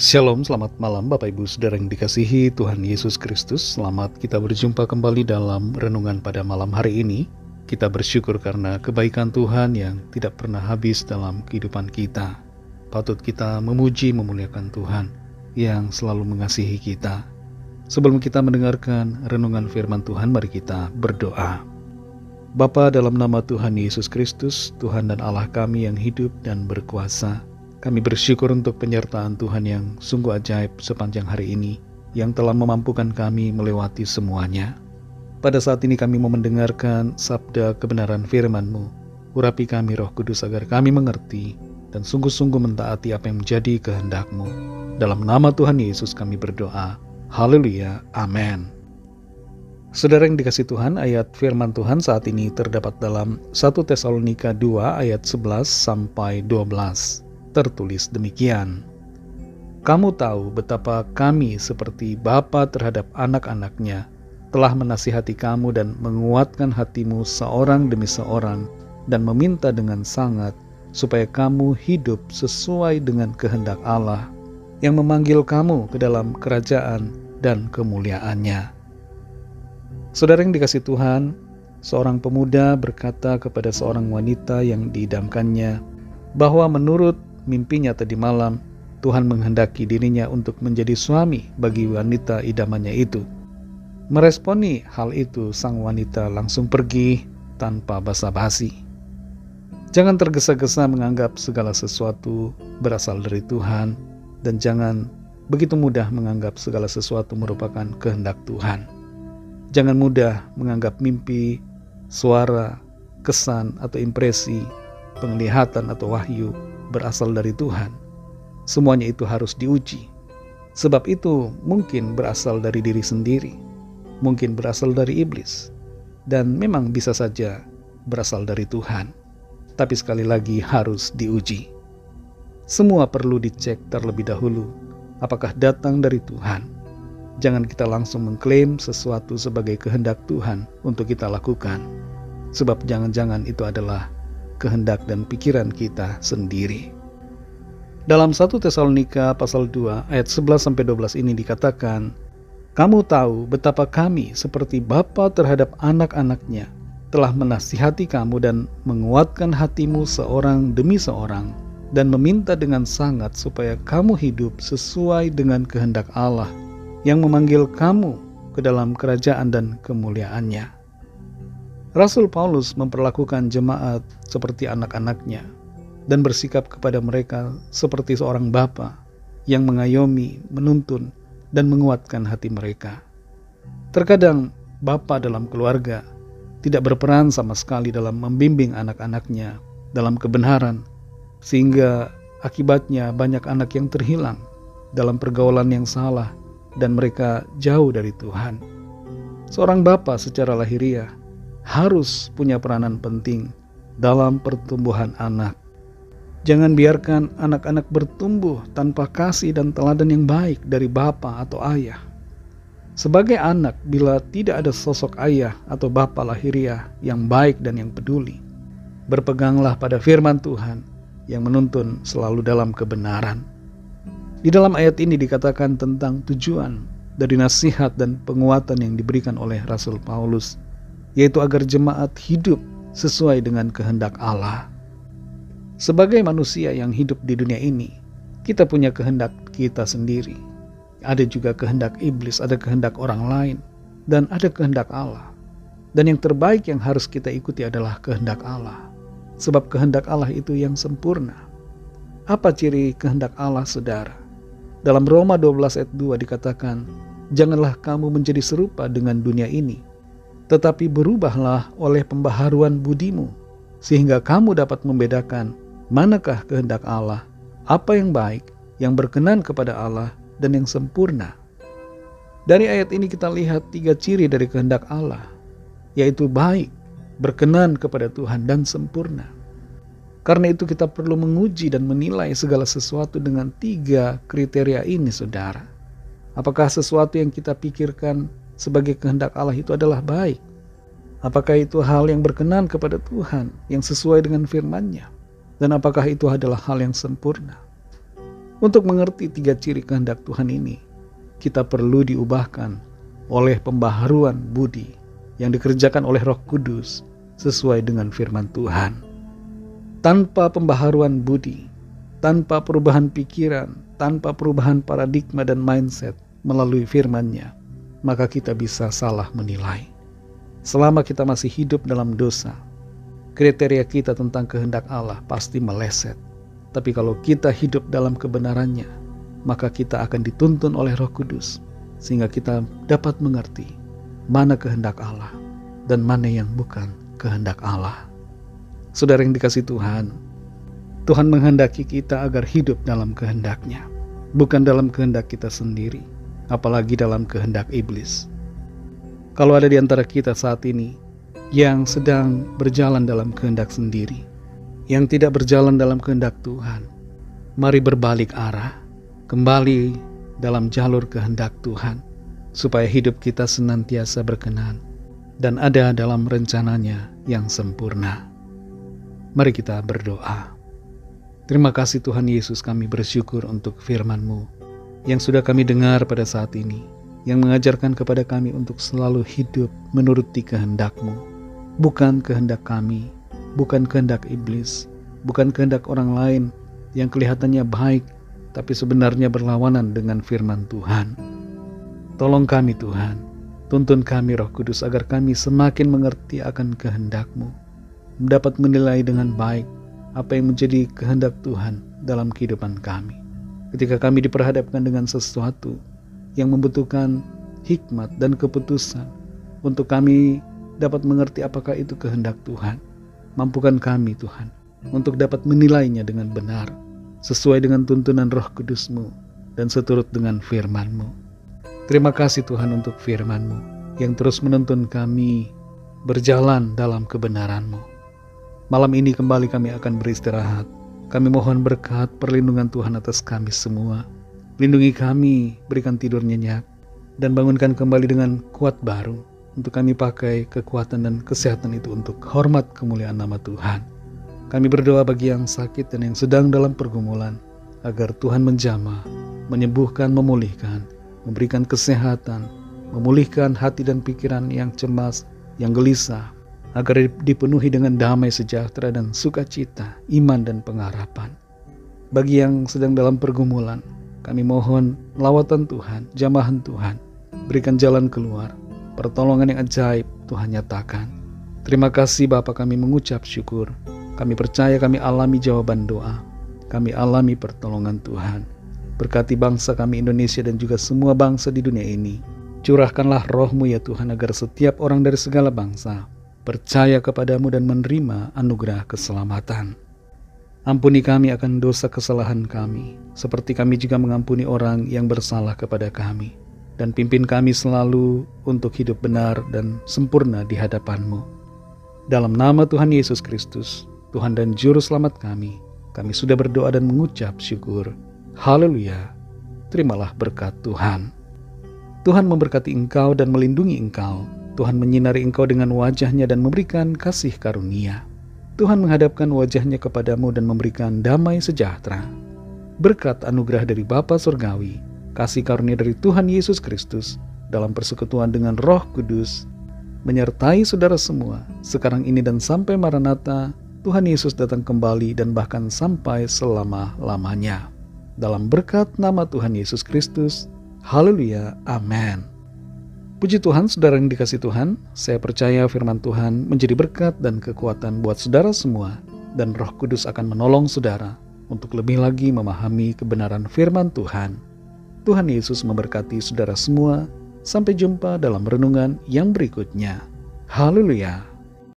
Shalom, selamat malam Bapak Ibu Saudara yang dikasihi Tuhan Yesus Kristus. Selamat kita berjumpa kembali dalam renungan pada malam hari ini. Kita bersyukur karena kebaikan Tuhan yang tidak pernah habis dalam kehidupan kita. Patut kita memuji memuliakan Tuhan yang selalu mengasihi kita. Sebelum kita mendengarkan renungan firman Tuhan, mari kita berdoa. Bapa, dalam nama Tuhan Yesus Kristus, Tuhan dan Allah kami yang hidup dan berkuasa, kami bersyukur untuk penyertaan Tuhan yang sungguh ajaib sepanjang hari ini, yang telah memampukan kami melewati semuanya. Pada saat ini kami mau mendengarkan sabda kebenaran firman-Mu. Urapi kami Roh Kudus agar kami mengerti dan sungguh-sungguh mentaati apa yang menjadi kehendak-Mu. Dalam nama Tuhan Yesus kami berdoa. Haleluya. Amin. Saudara yang dikasihi Tuhan, ayat firman Tuhan saat ini terdapat dalam 1 Tesalonika 2 ayat 11 sampai 12. Tertulis demikian. Kamu tahu betapa kami seperti bapa terhadap anak-anaknya telah menasihati kamu dan menguatkan hatimu seorang demi seorang dan meminta dengan sangat supaya kamu hidup sesuai dengan kehendak Allah yang memanggil kamu ke dalam kerajaan dan kemuliaannya. Saudara yang dikasihi Tuhan, seorang pemuda berkata kepada seorang wanita yang diidamkannya bahwa menurut mimpinya tadi malam, Tuhan menghendaki dirinya untuk menjadi suami bagi wanita idamannya itu. Meresponi hal itu, sang wanita langsung pergi tanpa basa-basi. Jangan tergesa-gesa menganggap segala sesuatu berasal dari Tuhan, dan jangan begitu mudah menganggap segala sesuatu merupakan kehendak Tuhan. Jangan mudah menganggap mimpi, suara, kesan atau impresi, penglihatan atau wahyu berasal dari Tuhan. Semuanya itu harus diuji. Sebab itu mungkin berasal dari diri sendiri, mungkin berasal dari iblis, dan memang bisa saja berasal dari Tuhan. Tapi sekali lagi harus diuji. Semua perlu dicek terlebih dahulu, apakah datang dari Tuhan. Jangan kita langsung mengklaim sesuatu sebagai kehendak Tuhan untuk kita lakukan. Sebab jangan-jangan itu adalah kehendak dan pikiran kita sendiri. Dalam 1 Tesalonika pasal 2 ayat 11-12 ini dikatakan, kamu tahu betapa kami seperti bapa terhadap anak-anaknya telah menasihati kamu dan menguatkan hatimu seorang demi seorang dan meminta dengan sangat supaya kamu hidup sesuai dengan kehendak Allah yang memanggil kamu ke dalam kerajaan dan kemuliaannya. Rasul Paulus memperlakukan jemaat seperti anak-anaknya dan bersikap kepada mereka seperti seorang bapa yang mengayomi, menuntun, dan menguatkan hati mereka. Terkadang bapa dalam keluarga tidak berperan sama sekali dalam membimbing anak-anaknya dalam kebenaran, sehingga akibatnya banyak anak yang terhilang dalam pergaulan yang salah dan mereka jauh dari Tuhan. Seorang bapa secara lahiriah harus punya peranan penting dalam pertumbuhan anak. Jangan biarkan anak-anak bertumbuh tanpa kasih dan teladan yang baik dari bapa atau ayah. Sebagai anak, bila tidak ada sosok ayah atau bapa lahiriah yang baik dan yang peduli, berpeganglah pada firman Tuhan yang menuntun selalu dalam kebenaran. Di dalam ayat ini dikatakan tentang tujuan dari nasihat dan penguatan yang diberikan oleh Rasul Paulus, yaitu agar jemaat hidup sesuai dengan kehendak Allah. Sebagai manusia yang hidup di dunia ini, kita punya kehendak kita sendiri. Ada juga kehendak iblis, ada kehendak orang lain, dan ada kehendak Allah. Dan yang terbaik yang harus kita ikuti adalah kehendak Allah. Sebab kehendak Allah itu yang sempurna. Apa ciri kehendak Allah, saudara? Dalam Roma 12 ayat 2 dikatakan, janganlah kamu menjadi serupa dengan dunia ini, tetapi berubahlah oleh pembaharuan budimu, sehingga kamu dapat membedakan manakah kehendak Allah, apa yang baik, yang berkenan kepada Allah, dan yang sempurna. Dari ayat ini kita lihat 3 ciri dari kehendak Allah, yaitu baik, berkenan kepada Tuhan, dan sempurna. Karena itu kita perlu menguji dan menilai segala sesuatu dengan 3 kriteria ini, saudara. Apakah sesuatu yang kita pikirkan sebagai kehendak Allah itu adalah baik? Apakah itu hal yang berkenan kepada Tuhan, yang sesuai dengan firman-Nya? Dan apakah itu adalah hal yang sempurna? Untuk mengerti 3 ciri kehendak Tuhan ini, kita perlu diubahkan oleh pembaharuan budi yang dikerjakan oleh Roh Kudus sesuai dengan firman Tuhan. Tanpa pembaharuan budi, tanpa perubahan pikiran, tanpa perubahan paradigma dan mindset melalui firman-Nya, maka kita bisa salah menilai. Selama kita masih hidup dalam dosa, kriteria kita tentang kehendak Allah pasti meleset. Tapi kalau kita hidup dalam kebenarannya, maka kita akan dituntun oleh Roh Kudus, sehingga kita dapat mengerti mana kehendak Allah dan mana yang bukan kehendak Allah. Saudara yang dikasihi Tuhan, Tuhan menghendaki kita agar hidup dalam kehendak-Nya, bukan dalam kehendak kita sendiri, apalagi dalam kehendak iblis. Kalau ada di antara kita saat ini yang sedang berjalan dalam kehendak sendiri, yang tidak berjalan dalam kehendak Tuhan, mari berbalik arah, kembali dalam jalur kehendak Tuhan, supaya hidup kita senantiasa berkenan dan ada dalam rencananya yang sempurna. Mari kita berdoa. Terima kasih Tuhan Yesus, kami bersyukur untuk firman-Mu yang sudah kami dengar pada saat ini, yang mengajarkan kepada kami untuk selalu hidup menuruti kehendak-Mu, bukan kehendak kami, bukan kehendak iblis, bukan kehendak orang lain yang kelihatannya baik, tapi sebenarnya berlawanan dengan firman Tuhan. Tolong kami Tuhan, tuntun kami Roh Kudus agar kami semakin mengerti akan kehendak-Mu, dapat menilai dengan baik apa yang menjadi kehendak Tuhan dalam kehidupan kami. Ketika kami diperhadapkan dengan sesuatu yang membutuhkan hikmat dan keputusan untuk kami dapat mengerti apakah itu kehendak Tuhan, mampukan kami Tuhan untuk dapat menilainya dengan benar, sesuai dengan tuntunan Roh Kudus-Mu dan seturut dengan firman-Mu. Terima kasih Tuhan untuk firman-Mu yang terus menuntun kami berjalan dalam kebenaran-Mu. Malam ini kembali kami akan beristirahat. Kami mohon berkat perlindungan Tuhan atas kami semua. Lindungi kami, berikan tidur nyenyak, dan bangunkan kembali dengan kuat baru, untuk kami pakai kekuatan dan kesehatan itu untuk hormat kemuliaan nama Tuhan. Kami berdoa bagi yang sakit dan yang sedang dalam pergumulan, agar Tuhan menjamah, menyembuhkan, memulihkan, memberikan kesehatan, memulihkan hati dan pikiran yang cemas, yang gelisah, agar dipenuhi dengan damai sejahtera dan sukacita, iman dan pengharapan. Bagi yang sedang dalam pergumulan, kami mohon lawatan Tuhan, jamahan Tuhan, berikan jalan keluar, pertolongan yang ajaib Tuhan nyatakan. Terima kasih Bapa, kami mengucap syukur. Kami percaya kami alami jawaban doa. Kami alami pertolongan Tuhan. Berkati bangsa kami Indonesia dan juga semua bangsa di dunia ini. Curahkanlah roh-Mu ya Tuhan, agar setiap orang dari segala bangsa percaya kepadamu dan menerima anugerah keselamatan. Ampuni kami akan dosa kesalahan kami, seperti kami juga mengampuni orang yang bersalah kepada kami. Dan pimpin kami selalu untuk hidup benar dan sempurna di hadapan-Mu. Dalam nama Tuhan Yesus Kristus, Tuhan dan Juru Selamat kami sudah berdoa dan mengucap syukur. Haleluya. Terimalah berkat Tuhan. Tuhan memberkati engkau dan melindungi engkau. Tuhan menyinari engkau dengan wajah-Nya dan memberikan kasih karunia. Tuhan menghadapkan wajah-Nya kepadamu dan memberikan damai sejahtera. Berkat anugerah dari Bapa Surgawi, kasih karunia dari Tuhan Yesus Kristus dalam persekutuan dengan Roh Kudus menyertai saudara semua sekarang ini dan sampai Maranatha, Tuhan Yesus datang kembali dan bahkan sampai selama-lamanya. Dalam berkat nama Tuhan Yesus Kristus. Haleluya. Amin. Puji Tuhan, saudara yang dikasihi Tuhan, saya percaya firman Tuhan menjadi berkat dan kekuatan buat saudara semua, dan Roh Kudus akan menolong saudara untuk lebih lagi memahami kebenaran firman Tuhan. Tuhan Yesus memberkati saudara semua. Sampai jumpa dalam renungan yang berikutnya. Haleluya.